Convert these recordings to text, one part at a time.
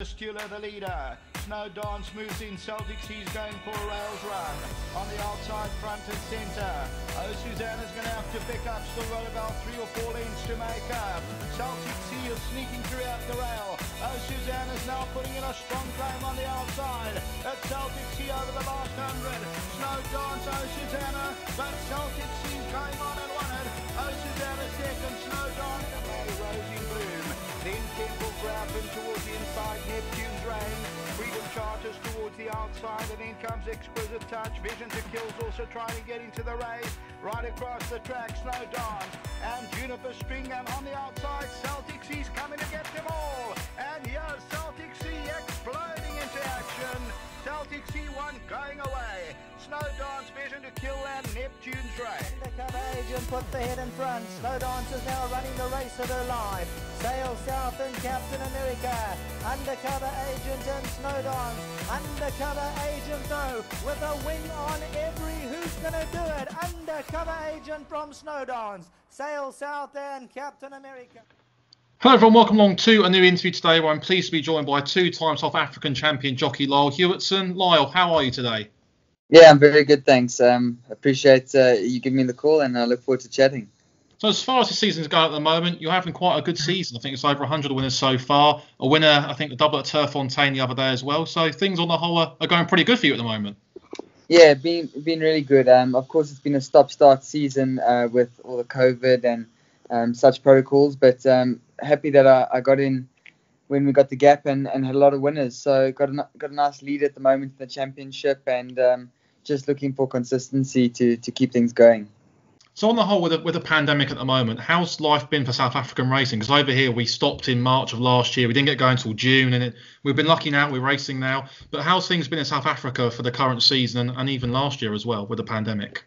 Stewler, the leader. Snow Dance moves in. Celtic Sea's going for a rails run. On the outside, front and centre. Oh, Susanna's going to have to pick up. Still got about 3 or 4 lengths to make up. Celtic Sea is sneaking throughout the rail. Oh, Susanna's now putting in a strong claim on the outside. At Celtic Sea over the last 100. Snow Dance, oh, Susanna. But Celtic Sea's going on and won it. Oh, Susanna second. Snow Dance and May Rose in bloom. Then Temple Grappin towards the inside, Neptune's Rain. Freedom Charters towards the outside, and then comes Exquisite Touch. Vision to Kill's also trying to get into the race. Right across the track, Snow Dance and Juniper String, and on the outside, Celtic Sea's coming to get them all. And here's Celtic Sea exploding into action. Celtic Sea one going away. Snow Dance, Vision to Kill, and Neptune's Rain. Undercover Agent put the head in front. Snow Dance is now running the race of her life. Sail South and Captain America. Undercover Agent and Snow Dance. Undercover Agent though, with a wing on every. Who's gonna do it? Undercover Agent from Snow Dance. Sail South and Captain America. Hello everyone, welcome along to a new interview today where I'm pleased to be joined by two-time South African champion jockey Lyle Hewitson. Lyle, how are you today? Yeah, I'm very good, thanks. Appreciate you giving me the call, and I look forward to chatting. So as far as the season's going at the moment, you're having quite a good season. I think it's over 100 winners so far. A winner, I think, the double at Turffontein the other day as well. So things on the whole are going pretty good for you at the moment. Yeah, been really good. Of course, it's been a stop-start season with all the COVID and such protocols, but happy that I got in when we got the gap and had a lot of winners. So got a nice lead at the moment in the championship, and just looking for consistency to keep things going. So on the whole, with the pandemic at the moment, how's life been for South African racing? Because over here we stopped in March of last year. We didn't get going until June, and we've been lucky now. We're racing now. But how's things been in South Africa for the current season and even last year as well with the pandemic?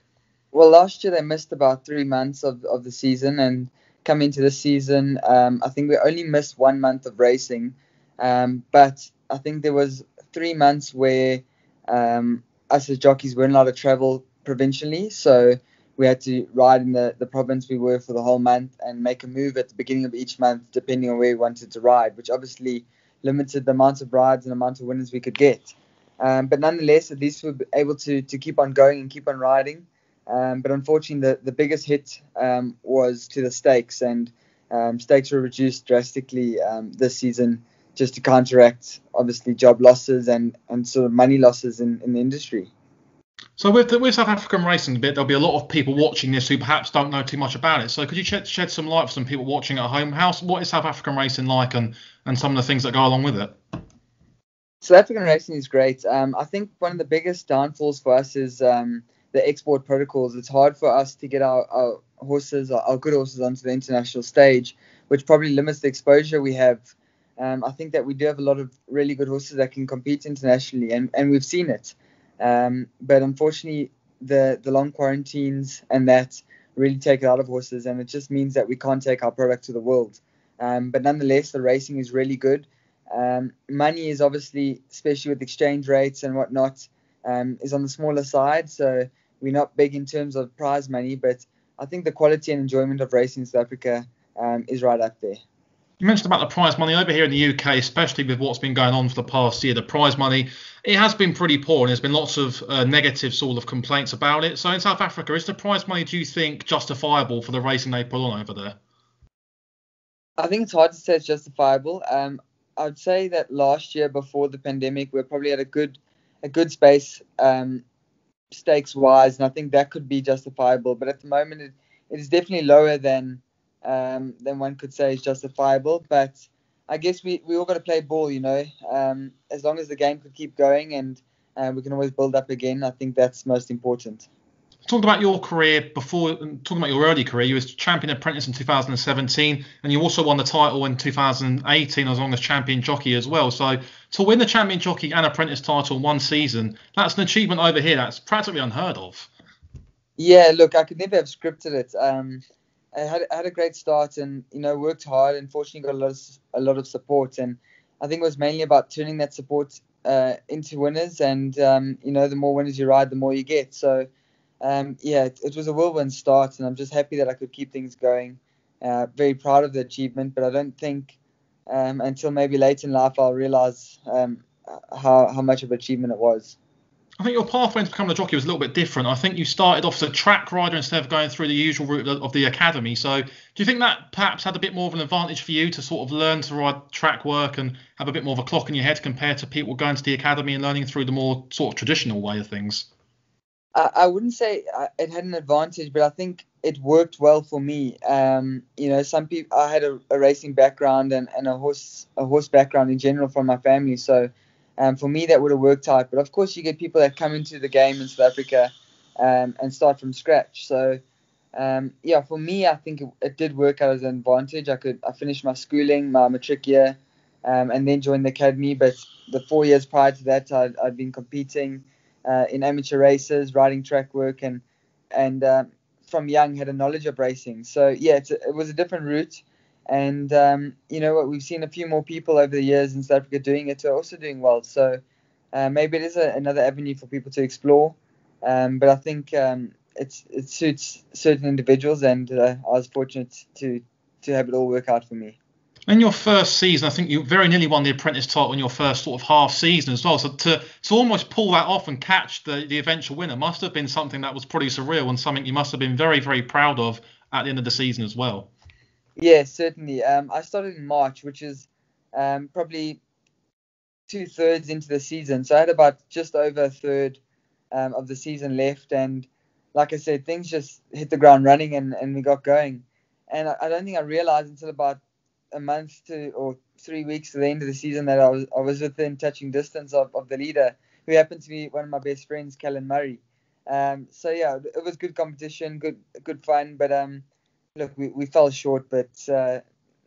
Well, last year they missed about 3 months of the season, and coming into this season, I think we only missed 1 month of racing. But I think there was 3 months where us as jockeys weren't allowed to travel provincially, so we had to ride in the province we were for the whole month and make a move at the beginning of each month depending on where we wanted to ride, which obviously limited the amount of rides and amount of winners we could get. But nonetheless, at least we were able to keep on going and keep on riding. But unfortunately, the biggest hit was to the stakes, and stakes were reduced drastically this season just to counteract, obviously, job losses and sort of money losses in the industry. So with South African racing a bit, there'll be a lot of people watching this who perhaps don't know too much about it. So could you shed some light for some people watching at home? What is South African racing like, and some of the things that go along with it? South African racing is great. I think one of the biggest downfalls for us is the export protocols. It's hard for us to get our horses, our good horses, onto the international stage, which probably limits the exposure we have. I think that we do have a lot of really good horses that can compete internationally, and we've seen it. But unfortunately, the long quarantines and that really take it out of horses, and it just means that we can't take our product to the world. But nonetheless, the racing is really good. Money is obviously, especially with exchange rates and whatnot, is on the smaller side. So we're not big in terms of prize money, but I think the quality and enjoyment of racing in South Africa is right up there. You mentioned about the prize money over here in the UK, especially with what's been going on for the past year. The prize money, it has been pretty poor, and there's been lots of negative sort of complaints about it. So in South Africa, is the prize money, do you think, justifiable for the racing they put on over there? I think it's hard to say it's justifiable. I'd say that last year, before the pandemic, we probably had a good space stakes wise, and I think that could be justifiable. But at the moment, it is definitely lower than one could say is justifiable. But I guess we all got to play ball, you know. As long as the game could keep going and we can always build up again, I think that's most important. Talking about your career talking about your early career, you was champion apprentice in 2017, and you also won the title in 2018 as long as champion jockey as well. So to win the champion jockey and apprentice title in one season, that's an achievement over here that's practically unheard of. Yeah, look, I could never have scripted it. I had a great start, and worked hard. Unfortunately, got a lot of support, and I think it was mainly about turning that support into winners. And the more winners you ride, the more you get. So it was a whirlwind start, and I'm just happy that I could keep things going. Very proud of the achievement, but I don't think until maybe late in life I'll realise how much of an achievement it was. I think your pathway into becoming a jockey was a little bit different. I think you started off as a track rider instead of going through the usual route of the academy. So do you think that perhaps had a bit more of an advantage for you to sort of learn to ride track work and have a bit more of a clock in your head compared to people going to the academy and learning through the more sort of traditional way of things? I wouldn't say it had an advantage, but I think it worked well for me. Some people, I had a racing background and a horse background in general from my family. So for me, that would have worked out. But of course, you get people that come into the game in South Africa and start from scratch. So for me, I think it did work out as an advantage. I finished my schooling, my matric year, and then joined the academy. But the 4 years prior to that, I'd been competing in amateur races, riding track work, and from young had a knowledge of racing. So it was a different route. And we've seen a few more people over the years in South Africa doing it, who are also doing well. So maybe it is another avenue for people to explore. But I think it suits certain individuals, and I was fortunate to have it all work out for me. In your first season, I think you very nearly won the Apprentice title in your first sort of half season as well. So to almost pull that off and catch the eventual winner must have been something that was pretty surreal and something you must have been very, very proud of at the end of the season as well. Yeah, certainly. I started in March, which is probably 2/3 into the season. So I had about just over a third of the season left. And like I said, things just hit the ground running and we got going. And I don't think I realized until about a month or 3 weeks to the end of the season that I was within touching distance of the leader, who happened to be one of my best friends, Callan Murray. It was good competition, good fun. But look, we fell short, but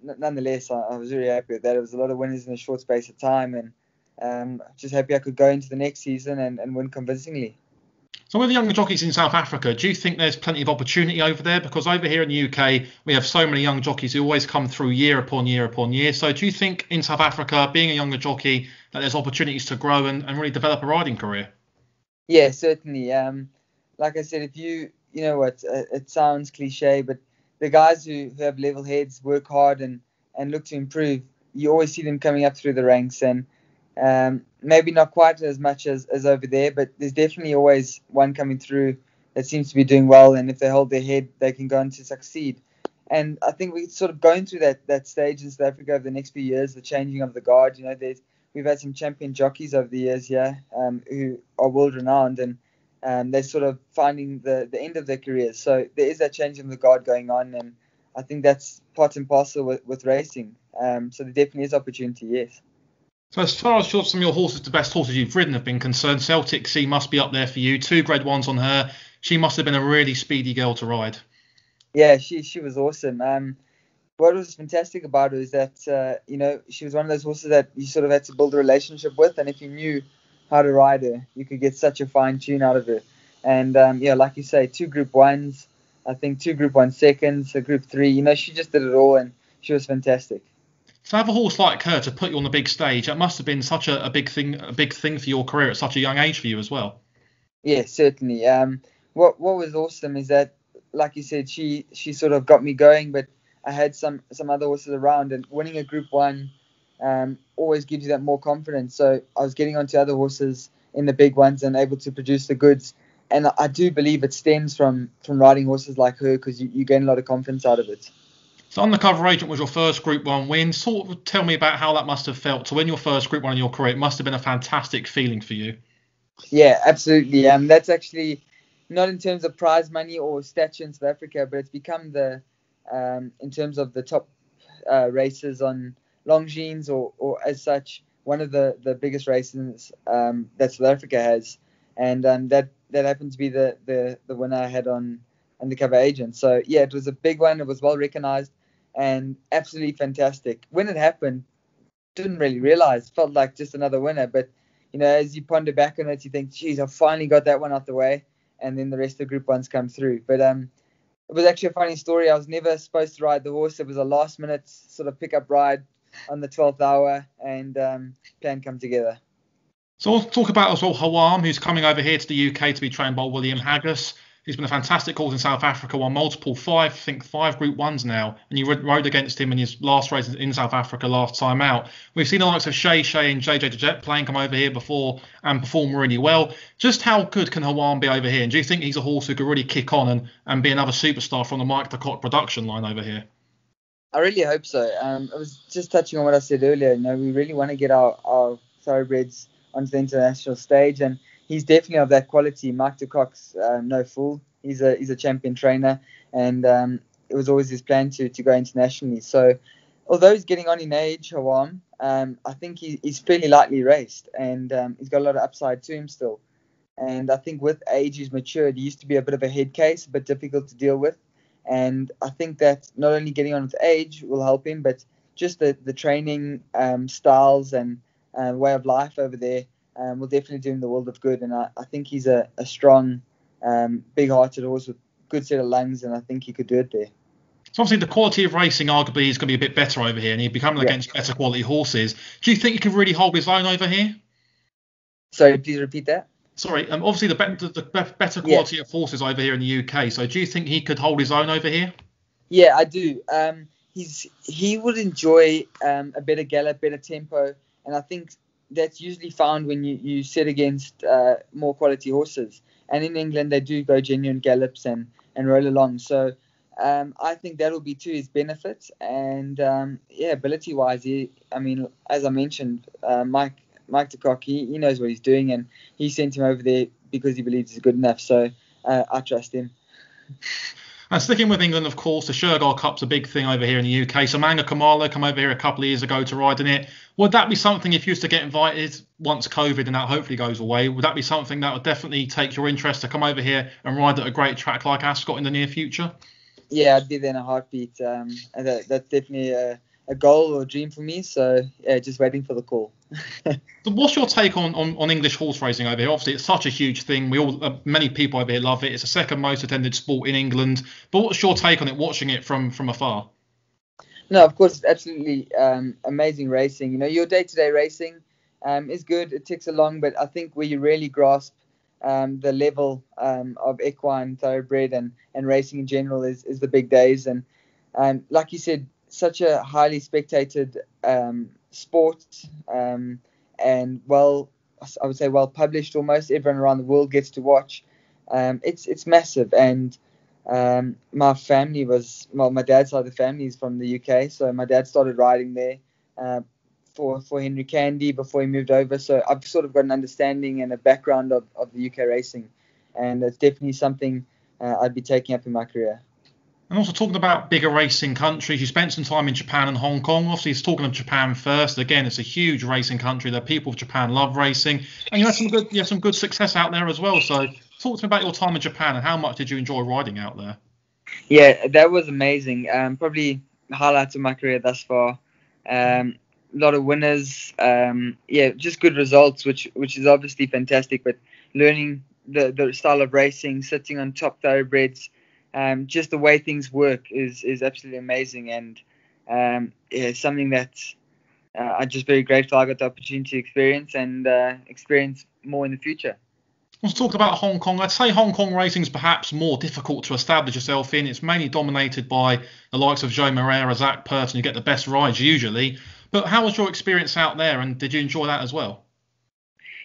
nonetheless, I was very happy with that. It was a lot of winners in a short space of time, and just happy I could go into the next season and win convincingly. So with the younger jockeys in South Africa, do you think there's plenty of opportunity over there? Because over here in the UK, we have so many young jockeys who always come through year upon year upon year. So do you think in South Africa, being a younger jockey, that there's opportunities to grow and really develop a riding career? Yeah, certainly. Like I said, if it sounds cliche, but the guys who have level heads, work hard and look to improve, you always see them coming up through the ranks. And maybe not quite as much as over there, but there's definitely always one coming through that seems to be doing well, and if they hold their head, they can go on to succeed. And I think we're sort of going through that stage in South Africa over the next few years, the changing of the guard. We've had some champion jockeys over the years here who are world renowned, and they're sort of finding the end of their careers. So there is that change in the guard going on, and I think that's part and parcel with racing. So there definitely is opportunity, yes. So as far as some of your horses, the best horses you've ridden have been concerned, Celtic Sea must be up there for you. 2 Grade 1s on her. She must have been a really speedy girl to ride. Yeah, she was awesome. What was fantastic about her is that, she was one of those horses that you sort of had to build a relationship with. And if you knew how to ride her, you could get such a fine tune out of her. And, like you say, 2 Group 1s, I think 2 Group 1 seconds, a Group 3. She just did it all, and she was fantastic. To have a horse like her to put you on the big stage, that must have been such a big thing for your career at such a young age for you as well. Yeah, certainly. What was awesome is that, like you said, she sort of got me going, but I had some other horses around, and winning a Group 1 always gives you that more confidence. So I was getting onto other horses in the big ones and able to produce the goods. And I do believe it stems from riding horses like her, because you gain a lot of confidence out of it. So Undercover Agent was your first Group 1 win. Sort of tell me about how that must have felt to win your first Group 1 in your career. It must have been a fantastic feeling for you. Yeah, absolutely. That's actually not in terms of prize money or stature in South Africa, but it's become in terms of the top races on Longines or as such, one of the biggest races that South Africa has. And that happened to be the winner I had on Undercover Agent. So yeah, it was a big one. It was well recognized and absolutely fantastic. When it happened, didn't really realize. Felt like just another winner. But as you ponder back on it, you think, geez, I finally got that one out the way, and then the rest of the Group 1s come through. But it was actually a funny story. I was never supposed to ride the horse. It was a last minute sort of pickup ride on the 12th hour, and plan come together. So let's talk about as well Hawam, who's coming over here to the UK to be trained by William Haggas. He's been a fantastic horse in South Africa, won multiple five Group 1s now, and you rode against him in his last race in South Africa last time out. We've seen the likes of Shay and JJ Jet Plane come over here before and perform really well. Just how good can Hawam be over here? And do you think he's a horse who could really kick on and be another superstar from the Mike the Cock production line over here? I really hope so. I was just touching on what I said earlier. We really want to get our thoroughbreds onto the international stage, and he's definitely of that quality. Mike de Kock's no fool. He's a champion trainer, and it was always his plan to go internationally. So, although he's getting on in age, Hawam, I think he's fairly lightly raced, and he's got a lot of upside to him still. And I think with age, he's matured. He used to be a bit of a head case, a bit difficult to deal with. And I think that not only getting on with age will help him, but just the training styles and way of life over there will definitely do him the world of good. And I think he's a strong, big-hearted horse with a good set of lungs, and I think he could do it there. So obviously the quality of racing arguably is going to be a bit better over here, and he's becoming against better quality horses. Do you think he can really hold his own over here? Sorry, please repeat that. Sorry, obviously the better quality of horses over here in the UK. So do you think he could hold his own over here? Yeah, I do. He would enjoy a better gallop, better tempo, and I think that's usually found when you sit against more quality horses. And in England, they do go genuine gallops and roll along. So I think that will be to his benefit. And ability-wise, as I mentioned, Mike de Kock, he knows what he's doing, and he sent him over there because he believes he's good enough. So I trust him. And sticking with England, of course, the Shergar Cup's a big thing over here in the UK. So Manga Kamala come over here a couple of years ago to ride in it. Would that be something, if you used to get invited once COVID and that hopefully goes away, would that be something that would definitely take your interest to come over here and ride at a great track like Ascot in the near future? Yeah, I'd be there in a heartbeat. That's definitely a goal or a dream for me. So just waiting for the call. So what's your take on English horse racing over here? Obviously, it's such a huge thing. Many people over here love it. It's the second most attended sport in England. But what's your take on it, watching it from afar? No, of course, it's absolutely amazing racing. Your day-to-day racing is good. It ticks along, but I think where you really grasp the level of equine, thoroughbred, and racing in general is the big days. And like you said, such a highly spectated sport, and I would say well published almost. Everyone around the world gets to watch. It's massive, and my family my dad's side of the family is from the UK, so my dad started riding there for Henry Candy before he moved over. So I've sort of got an understanding and a background of the UK racing, and it's definitely something I'd be taking up in my career. And also talking about bigger racing countries, you spent some time in Japan and Hong Kong. Obviously, he's talking of Japan first. Again, it's a huge racing country. The people of Japan love racing, and you had some good success out there as well. So, talk to me about your time in Japan and how much did you enjoy riding out there? Yeah, that was amazing. Probably highlights of my career thus far. A lot of winners. Just good results, which is obviously fantastic. But learning the style of racing, sitting on top thoroughbreds. Just the way things work is absolutely amazing, and something that I'm just very grateful I got the opportunity to experience and experience more in the future. Let's talk about Hong Kong. I'd say Hong Kong racing is perhaps more difficult to establish yourself in. It's mainly dominated by the likes of Joe Moreira, Zach Person, who get the best rides usually. But how was your experience out there, and did you enjoy that as well?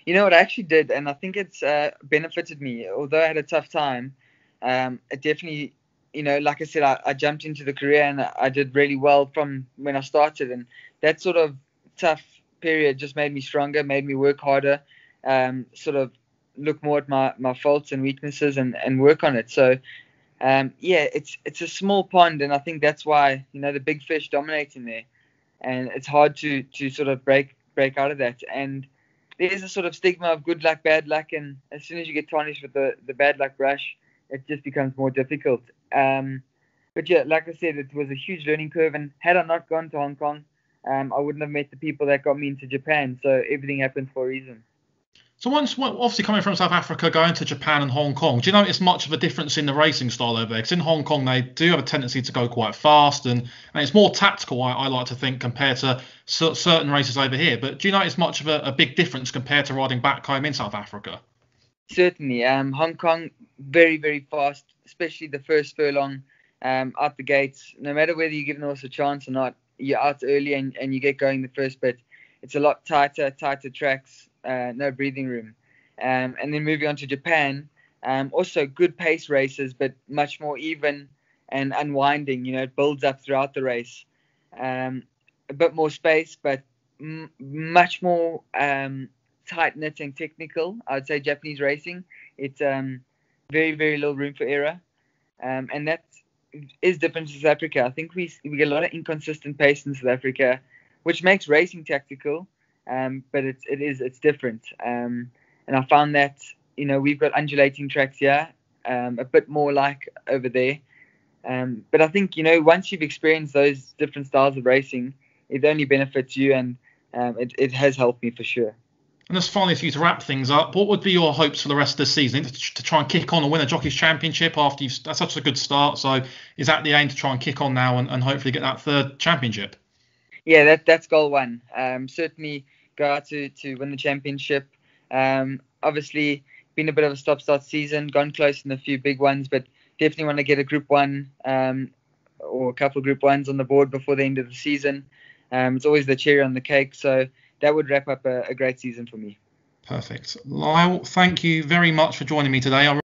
You know what, I actually did, and I think it's benefited me. Although I had a tough time, it definitely, like I said, I jumped into the career and I did really well from when I started. And that sort of tough period just made me stronger, made me work harder, sort of look more at my faults and weaknesses and work on it. So, it's a small pond, and I think that's why, the big fish dominate in there. And it's hard to sort of break out of that. And there's a sort of stigma of good luck, bad luck. And as soon as you get tarnished with the bad luck brush, it just becomes more difficult. But yeah, like I said, it was a huge learning curve. And had I not gone to Hong Kong, I wouldn't have met the people that got me into Japan. So everything happened for a reason. So obviously coming from South Africa, going to Japan and Hong Kong, do you notice much of a difference in the racing style over there? Because in Hong Kong, they do have a tendency to go quite fast, and it's more tactical, I like to think, compared to certain races over here. But do you notice much of a big difference compared to riding back home in South Africa? Certainly. Hong Kong, very, very fast, especially the first furlong out the gates. No matter whether you give the horse a chance or not, you're out early and you get going the first bit. It's a lot tighter tracks, no breathing room. And then moving on to Japan, also good pace races, but much more even and unwinding. It builds up throughout the race. A bit more space, but much more tight-knit and technical. I would say Japanese racing. It's very, very little room for error. And that is different to South Africa. I think we get a lot of inconsistent pace in South Africa, which makes racing tactical, but it's different. And I found that, we've got undulating tracks here, a bit more like over there. But I think, once you've experienced those different styles of racing, it only benefits you, and it has helped me for sure. And just finally, for you to wrap things up, what would be your hopes for the rest of the season? To try and kick on and win a Jockeys Championship after you've had such a good start. So is that the aim, to try and kick on now and hopefully get that third championship? Yeah, that's goal one. Certainly go out to win the championship. Obviously, been a bit of a stop-start season, gone close in a few big ones, but definitely want to get a Group 1 or a couple of Group 1s on the board before the end of the season. It's always the cherry on the cake. So that would wrap up a great season for me. Perfect. Lyle, thank you very much for joining me today.